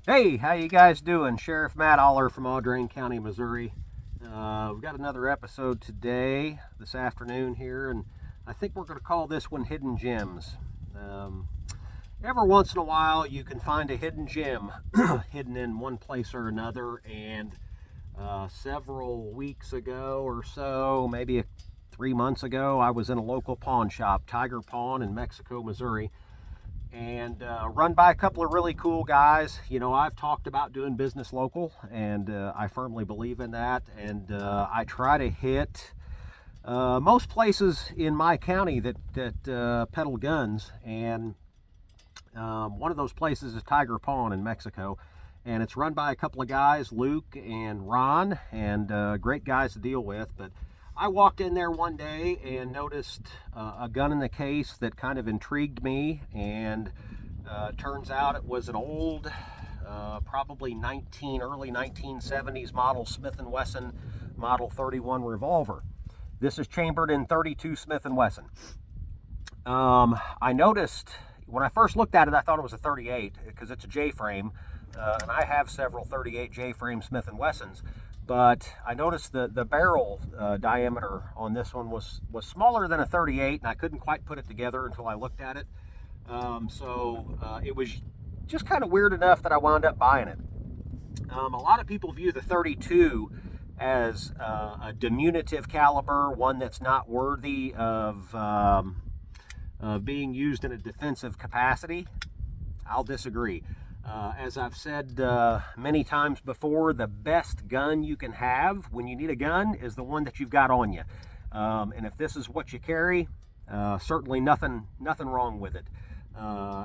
Hey, how you guys doing? Sheriff Matt Aller from Audrain County, Missouri. We've got another episode today, this afternoon here, and I think we're going to call this one Hidden Gems. Um, every once in a while, you can find a hidden gem hidden in one place or another, and several weeks ago or so, maybe 3 months ago, I was in a local pawn shop, Tiger Pawn in Mexico, Missouri, and run by a couple of really cool guys. You know, I've talked about doing business local, and I firmly believe in that. And I try to hit most places in my county that peddle guns. And one of those places is Tiger Pawn in Mexico. And it's run by a couple of guys, Luke and Ron, and great guys to deal with. But I walked in there one day and noticed a gun in the case that kind of intrigued me, and turns out it was an old, probably early 1970s model Smith & Wesson Model 31 revolver. This is chambered in 32 Smith & Wesson. I noticed when I first looked at it, I thought it was a 38 because it's a J-frame, and I have several 38 J-frame Smith & Wessons. But I noticed the barrel diameter on this one was smaller than a 38, and I couldn't quite put it together until I looked at it. So it was just kind of weird enough that I wound up buying it. A lot of people view the 32 as a diminutive caliber, one that's not worthy of being used in a defensive capacity. I'll disagree. As I've said many times before, the best gun you can have when you need a gun is the one that you've got on you. And if this is what you carry, certainly nothing wrong with it.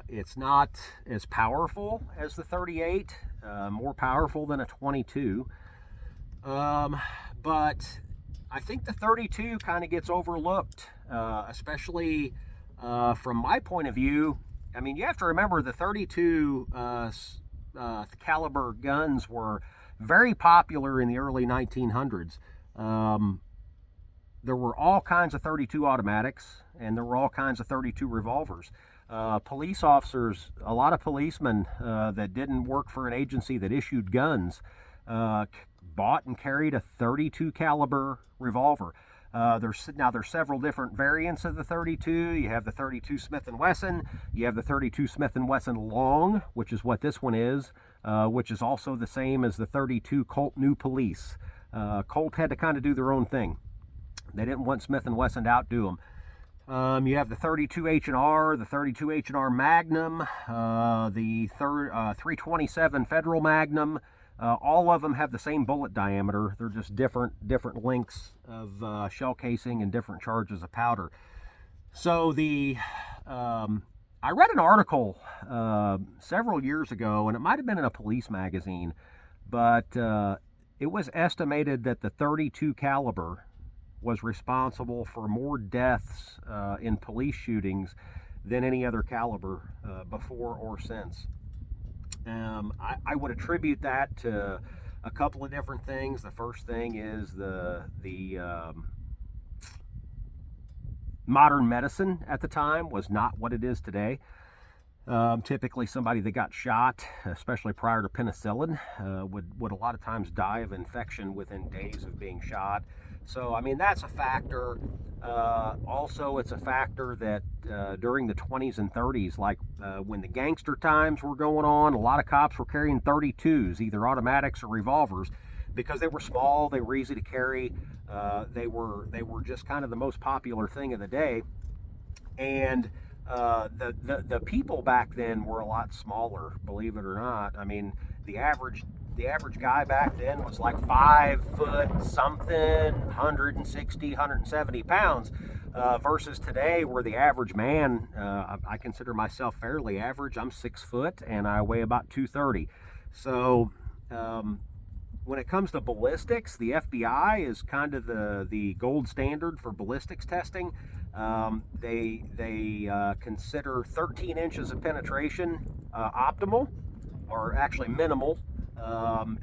It's not as powerful as the 38, more powerful than a 22. But I think the 32 kind of gets overlooked, especially from my point of view. I mean, you have to remember the 32 caliber guns were very popular in the early 1900s. There were all kinds of 32 automatics, and there were all kinds of 32 revolvers. Police officers, a lot of policemen that didn't work for an agency that issued guns, bought and carried a 32 caliber revolver. There's several different variants of the 32. You have the 32 Smith & Wesson. You have the 32 Smith & Wesson Long, which is what this one is, which is also the same as the 32 Colt New Police. Colt had to kind of do their own thing. They didn't want Smith & Wesson to outdo them. You have the 32 H&R, the 32 H&R Magnum, the 327 Federal Magnum. All of them have the same bullet diameter. They're just different lengths of shell casing and different charges of powder. So I read an article several years ago, and it might have been in a police magazine, but it was estimated that the 32 caliber was responsible for more deaths in police shootings than any other caliber before or since. I would attribute that to a couple of different things. The first thing is the modern medicine at the time was not what it is today. Typically, somebody that got shot, especially prior to penicillin, would a lot of times die of infection within days of being shot. So, I mean, that's a factor. Also, it's a factor that during the 20s and 30s, like when the gangster times were going on, a lot of cops were carrying 32s, either automatics or revolvers, because they were small, they were easy to carry, they were just kind of the most popular thing of the day. And the people back then were a lot smaller, believe it or not. I mean, the average guy back then was like 5 foot something, 160, 170 pounds, versus today where the average man, I consider myself fairly average. I'm 6 foot and I weigh about 230. So when it comes to ballistics, the FBI is kind of the gold standard for ballistics testing. They consider 13 inches of penetration optimal, or actually minimal,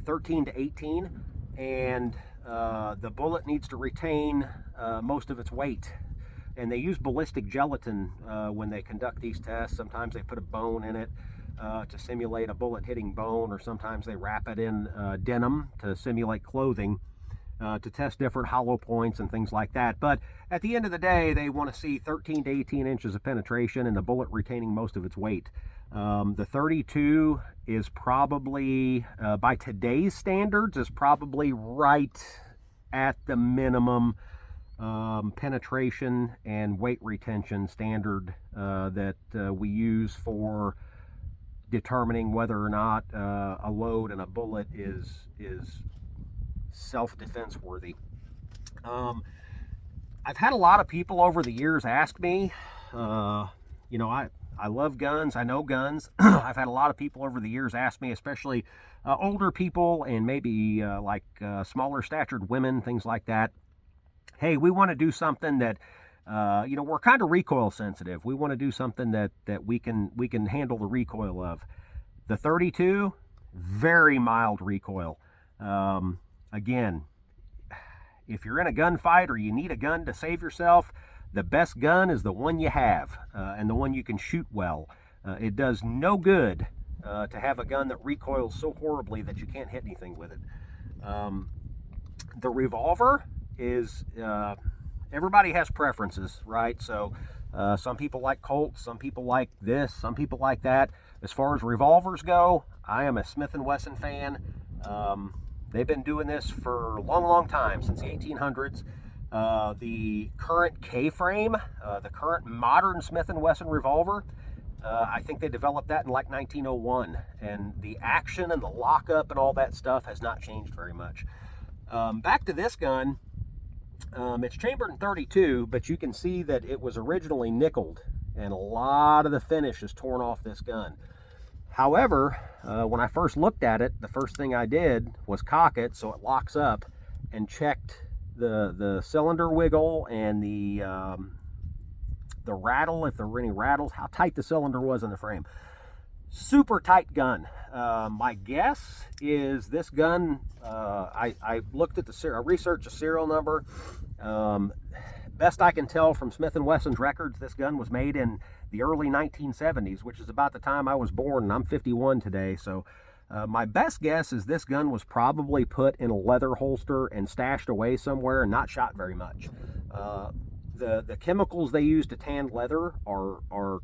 13 to 18, and the bullet needs to retain most of its weight. And they use ballistic gelatin when they conduct these tests. Sometimes they put a bone in it. to simulate a bullet hitting bone, or sometimes they wrap it in denim to simulate clothing, to test different hollow points and things like that. But at the end of the day, they want to see 13 to 18 inches of penetration and the bullet retaining most of its weight. The 32 is probably, by today's standards, is probably right at the minimum penetration and weight retention standard that we use for determining whether or not a load and a bullet is self-defense worthy. I've had a lot of people over the years ask me, I love guns, I know guns. I've had a lot of people over the years ask me, especially older people and maybe smaller statured women, things like that. Hey, we want to do something that, we're kind of recoil sensitive. We want to do something that we can handle the recoil of. The 32, very mild recoil. Again, if you're in a gunfight or you need a gun to save yourself, the best gun is the one you have, and the one you can shoot well. It does no good to have a gun that recoils so horribly that you can't hit anything with it. The revolver is, everybody has preferences, right? So some people like Colts, some people like this, some people like that. As far as revolvers go, I am a Smith & Wesson fan. They've been doing this for a long, long time, since the 1800s. The current K-frame, the current modern Smith & Wesson revolver, I think they developed that in like 1901. And the action and the lockup and all that stuff has not changed very much. Back to this gun. It's chambered in 32, but you can see that it was originally nickeled, and a lot of the finish is torn off this gun. However, when I first looked at it, the first thing I did was cock it so it locks up, and checked the cylinder wiggle and the rattle, if there were any rattles, how tight the cylinder was in the frame. Super tight gun. My guess is this gun, I looked at I researched the serial number. Best I can tell from Smith & Wesson's records, this gun was made in the early 1970s, which is about the time I was born, and I'm 51 today. So my best guess is this gun was probably put in a leather holster and stashed away somewhere and not shot very much. The chemicals they use to tan leather are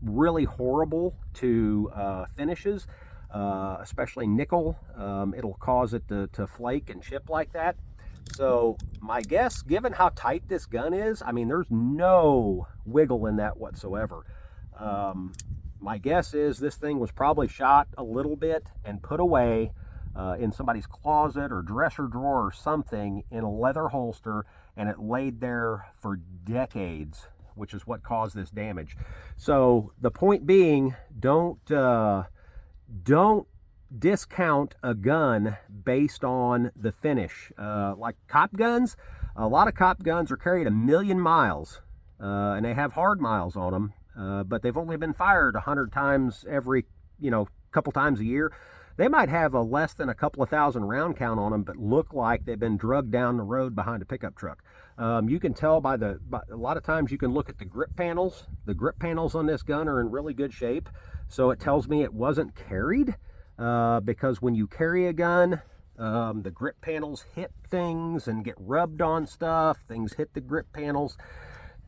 really horrible to finishes, especially nickel. It'll cause it to flake and chip like that. So my guess, given how tight this gun is, I mean, there's no wiggle in that whatsoever. My guess is this thing was probably shot a little bit and put away in somebody's closet or dresser drawer or something in a leather holster, and it laid there for decades, which is what caused this damage. So the point being, don't discount a gun based on the finish. Like cop guns, a lot of cop guns are carried 1,000,000 miles, and they have hard miles on them, but they've only been fired 100 times every, couple times a year. They might have a less than a couple of thousand round count on them, but look like they've been drugged down the road behind a pickup truck. You can tell by a lot of times you can look at the grip panels. The grip panels on this gun are in really good shape, so it tells me it wasn't carried, because when you carry a gun, the grip panels hit things and get rubbed on stuff. Things hit the grip panels.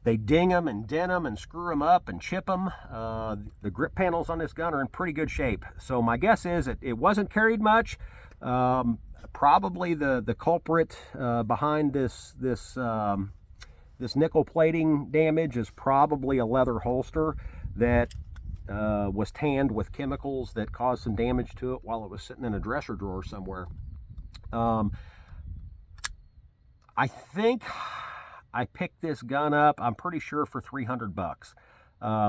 They ding them and dent them and screw them up and chip them. The grip panels on this gun are in pretty good shape. So my guess is it wasn't carried much. Probably the culprit behind this nickel plating damage is probably a leather holster that was tanned with chemicals that caused some damage to it while it was sitting in a dresser drawer somewhere. I think I picked this gun up, I'm pretty sure, for $300,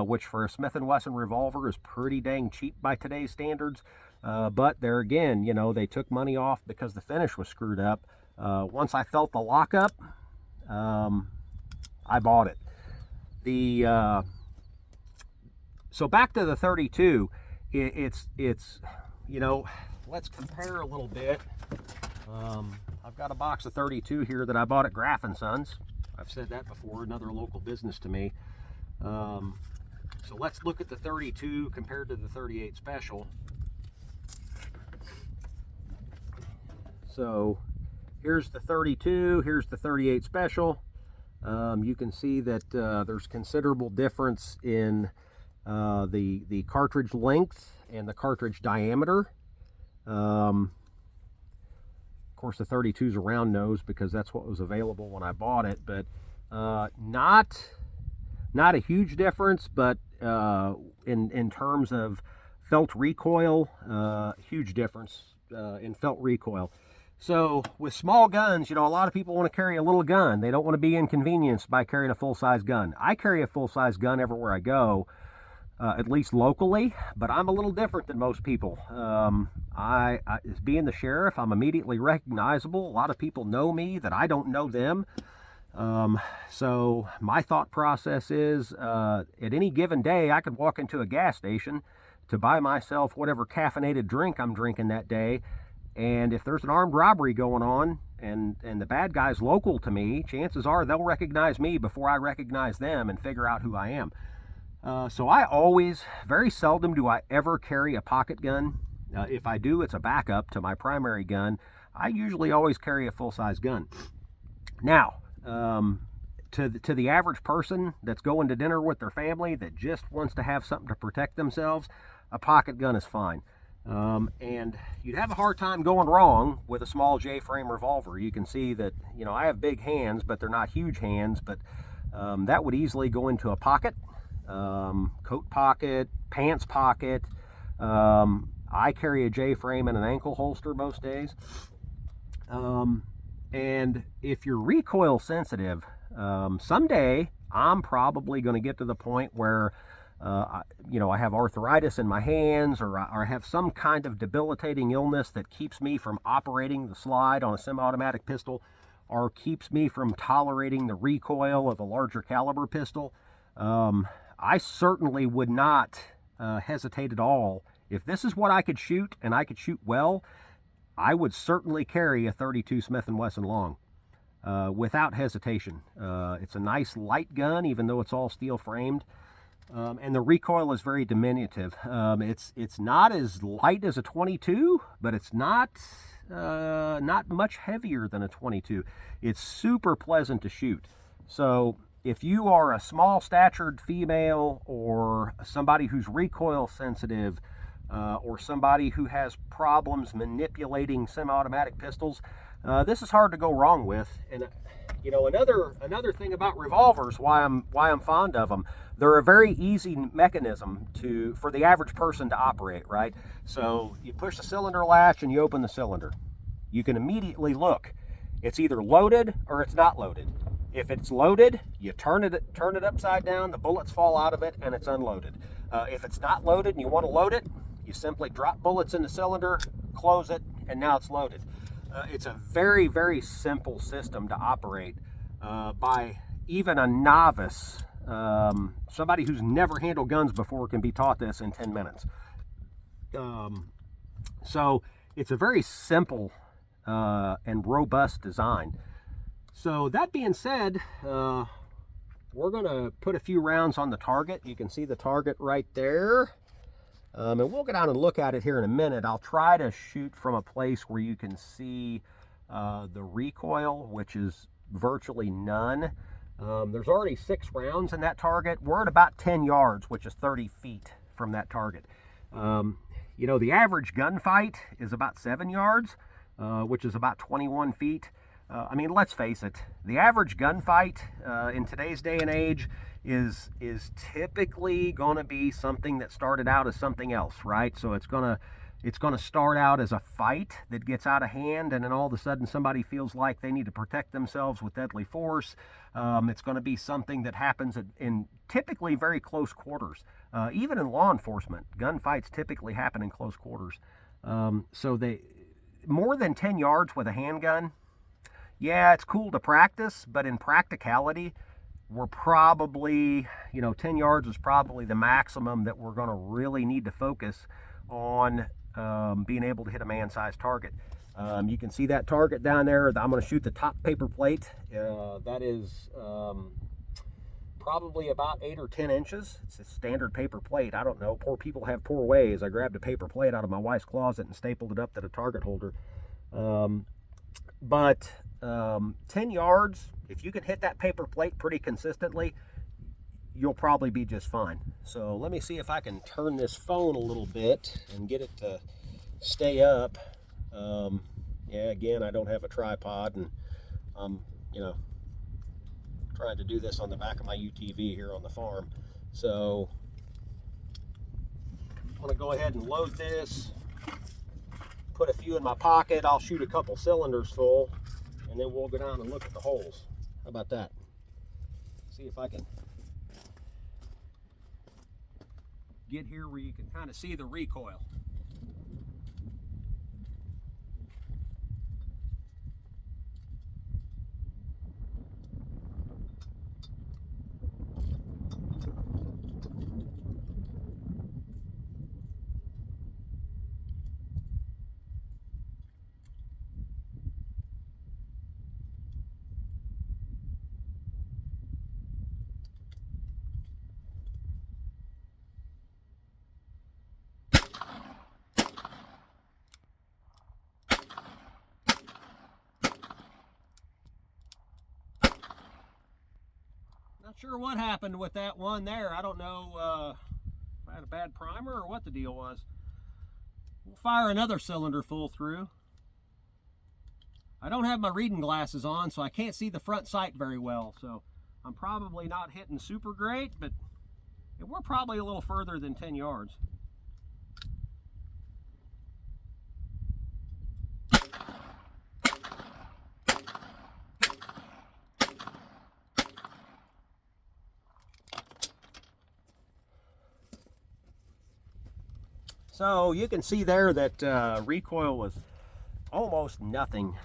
which for a Smith & Wesson revolver is pretty dang cheap by today's standards. But there again, they took money off because the finish was screwed up. Once I felt the lockup, I bought it. So back to the 32, it's let's compare a little bit. I've got a box of 32 here that I bought at Graff & Sons. I've said that before, another local business to me. So let's look at the 32 compared to the 38 Special. So here's the 32, here's the 38 Special. You can see that there's considerable difference in the cartridge length and the cartridge diameter. Of course, the 32 is a round nose because that's what was available when I bought it, but not a huge difference, but in terms of felt recoil, huge difference in felt recoil. So with small guns, you know, a lot of people want to carry a little gun. They don't want to be inconvenienced by carrying a full-size gun. I carry a full-size gun everywhere I go, at least locally, but I'm a little different than most people. As being the sheriff, I'm immediately recognizable. A lot of people know me that I don't know them. So my thought process is, at any given day, I could walk into a gas station to buy myself whatever caffeinated drink I'm drinking that day. And if there's an armed robbery going on and the bad guy's local to me, chances are they'll recognize me before I recognize them and figure out who I am. So I always, very seldom do I ever carry a pocket gun. If I do, it's a backup to my primary gun. I usually always carry a full-size gun. Now, to the average person that's going to dinner with their family that just wants to have something to protect themselves, a pocket gun is fine. And you'd have a hard time going wrong with a small J-frame revolver. You can see that, you know, I have big hands, but they're not huge hands, but that would easily go into a pocket, coat pocket, pants pocket. I carry a J-frame and an ankle holster most days. And if you're recoil sensitive, someday I'm probably going to get to the point where you know, I have arthritis in my hands, or I have some kind of debilitating illness that keeps me from operating the slide on a semi-automatic pistol, or keeps me from tolerating the recoil of a larger caliber pistol. I certainly would not hesitate at all. If this is what I could shoot, and I could shoot well, I would certainly carry a 32 Smith & Wesson Long without hesitation. It's a nice light gun, even though it's all steel framed. And the recoil is very diminutive. It's not as light as a 22, but it's not much heavier than a 22. It's super pleasant to shoot. So if you are a small-statured female, or somebody who's recoil sensitive, or somebody who has problems manipulating semi-automatic pistols, this is hard to go wrong with. And you know, another thing about revolvers, why I'm fond of them, they're a very easy mechanism for the average person to operate, right? So you push the cylinder latch and you open the cylinder. You can immediately look. It's either loaded or it's not loaded. If it's loaded, you turn it upside down, the bullets fall out of it, and it's unloaded. If it's not loaded and you want to load it, you simply drop bullets in the cylinder, close it, and now it's loaded. It's a very, very simple system to operate by even a novice. Somebody who's never handled guns before can be taught this in 10 minutes. So it's a very simple and robust design. So that being said, we're going to put a few rounds on the target. You can see the target right there. And we'll go down and look at it here in a minute. I'll try to shoot from a place where you can see the recoil, which is virtually none. There's already 6 rounds in that target. We're at about 10 yards, which is 30 feet from that target. You know, the average gunfight is about 7 yards, which is about 21 feet. I mean, let's face it, the average gunfight in today's day and age is typically going to be something that started out as something else, right? So it's going to start out as a fight that gets out of hand, and then all of a sudden somebody feels like they need to protect themselves with deadly force. It's going to be something that happens in typically very close quarters. Even in law enforcement, gunfights typically happen in close quarters. So more than 10 yards with a handgun, yeah, it's cool to practice, but in practicality, we're probably, 10 yards is probably the maximum that we're going to really need to focus on being able to hit a man-sized target. You can see that target down there. I'm going to shoot the top paper plate. That is probably about 8 or 10 inches. It's a standard paper plate. I don't know. Poor people have poor ways. I grabbed a paper plate out of my wife's closet and stapled it up to the target holder. But 10 yards, if you can hit that paper plate pretty consistently, you'll probably be just fine. So let me see if I can turn this phone a little bit and get it to stay up. Yeah, again, I don't have a tripod, and I'm, trying to do this on the back of my UTV here on the farm. So I'm going to go ahead and load this, put a few in my pocket. I'll shoot a couple cylinders full, and then we'll go down and look at the holes. How about that? See if I can get here where you can kind of see the recoil. Not sure what happened with that one there. I don't know if I had a bad primer or what the deal was. We'll fire another cylinder full through. I don't have my reading glasses on, so I can't see the front sight very well. So I'm probably not hitting super great, but we're probably a little further than 10 yards. So you can see there that recoil was almost nothing.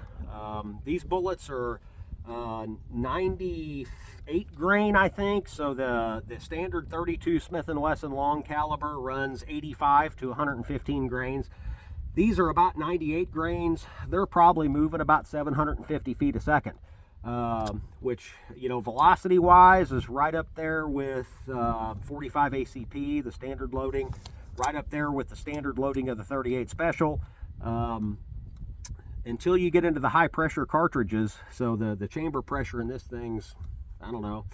These bullets are 98 grain, I think. So the standard 32 Smith & Wesson long caliber runs 85 to 115 grains. These are about 98 grains. They're probably moving about 750 feet a second, which, velocity wise is right up there with 45 ACP, the standard loading. Right up there with the standard loading of the 38 Special, until you get into the high pressure cartridges. So the chamber pressure in this thing's, I don't know,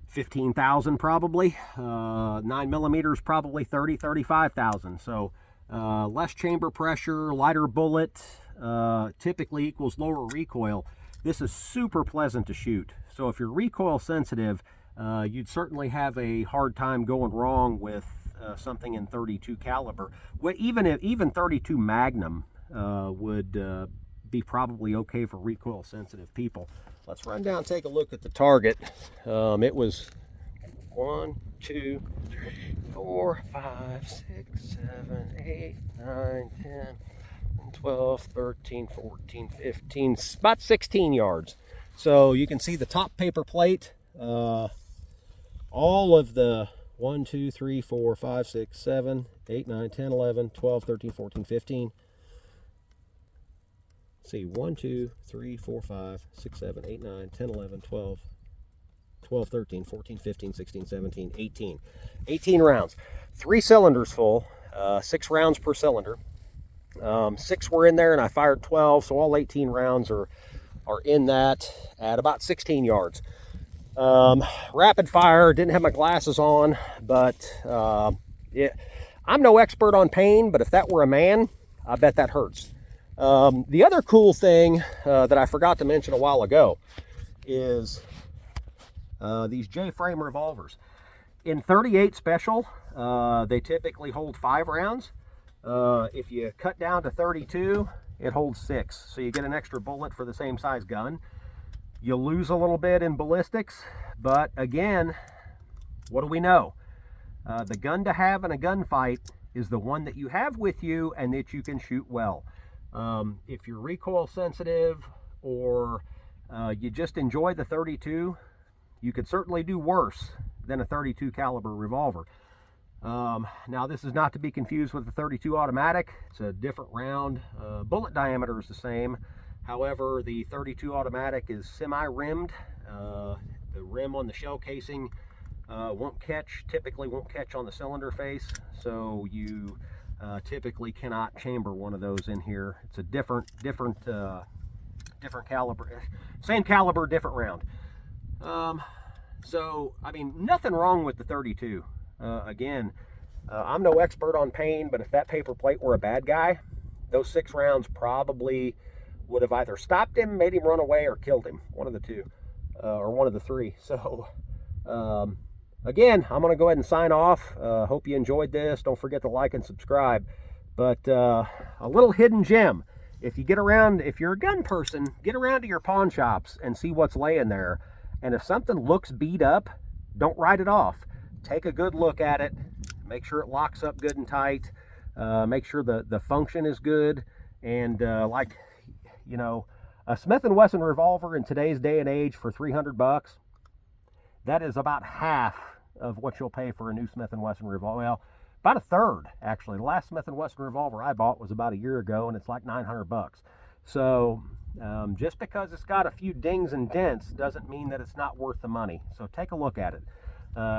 15,000 probably. 9mm probably 30, 35,000. So less chamber pressure, lighter bullet, typically equals lower recoil. This is super pleasant to shoot. So if you're recoil sensitive, you'd certainly have a hard time going wrong with something in 32 caliber. Even 32 Magnum would be probably okay for recoil sensitive people. Let's run down and take a look at the target. It was 1, 2, 3, 4, 5, 6, 7, 8, 9, 10, 12, 13, 14, 15, about 16 yards. So you can see the top paper plate, all of the 1, 2, 3, 4, 5, 6, 7, 8, 9, 10, 11, 12, 13, 14, 15. Let's see, 1, 2, 3, 4, 5, 6, 7, 8, 9, 10, 11, 12, 13, 14, 15, 16, 17, 18. 18 rounds. 3 cylinders full, 6 rounds per cylinder. 6 were in there and I fired 12, so all 18 rounds are in that at about 16 yards. Rapid fire, didn't have my glasses on, but I'm no expert on pain, but if that were a man, I bet that hurts. The other cool thing that I forgot to mention a while ago is these J-frame revolvers. In 38 Special, they typically hold 5 rounds. If you cut down to 32, it holds 6, so you get an extra bullet for the same size gun. You'll lose a little bit in ballistics, but again, what do we know? The gun to have in a gunfight is the one that you have with you and that you can shoot well. If you're recoil sensitive or you just enjoy the 32, you could certainly do worse than a 32 caliber revolver. Now this is not to be confused with the 32 automatic. It's a different round. Bullet diameter is the same. However, the 32 automatic is semi-rimmed. the rim on the shell casing typically won't catch on the cylinder face, so you typically cannot chamber one of those in here. It's a different caliber, same caliber, different round. So I mean, nothing wrong with the 32. Again, I'm no expert on pain, but if that paper plate were a bad guy, those 6 rounds probably would have either stopped him, made him run away, or killed him. One of the two, or one of the three. So again, I'm going to go ahead and sign off. Hope you enjoyed this. Don't forget to like and subscribe. But a little hidden gem. If you're a gun person, get around to your pawn shops and see what's laying there. And if something looks beat up, don't write it off. Take a good look at it. Make sure it locks up good and tight. Make sure the function is good. And like, you know, a Smith & Wesson revolver in today's day and age for $300, that is about half of what you'll pay for a new Smith & Wesson revolver. Well, about a third, actually. The last Smith & Wesson revolver I bought was about a year ago, and it's like $900. So just because it's got a few dings and dents doesn't mean that it's not worth the money. So take a look at it.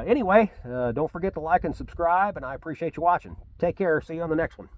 Anyway, don't forget to like and subscribe, and I appreciate you watching. Take care. See you on the next one.